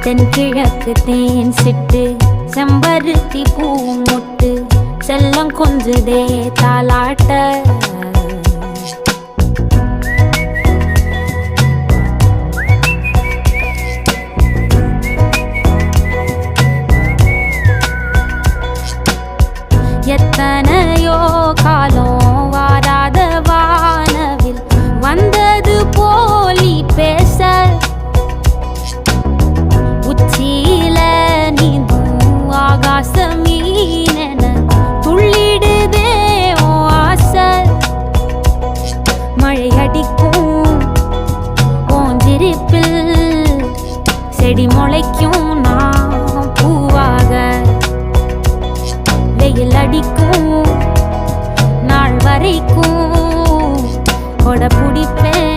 தென்கிழக்கு தேன் சிட்டு செம்பருத்தி பூ முட்டு செல்லம் கொஞ்சுதே தாலாட்ட எத்தனையோ காலம் வாராத வானவில் வந்தது போலி பேச உச்சியில நீந்தும் ஆகாச மீனென துள்ளிடுதே ஓ ஆசை மழை அடிக்கும் ஓஞ்சிருப்பில் செடி முளைக்கும் நான் பூவாக வெயில் அடிக்கும் நாள் வரைக்கும் கொடை பிடிப்பேன்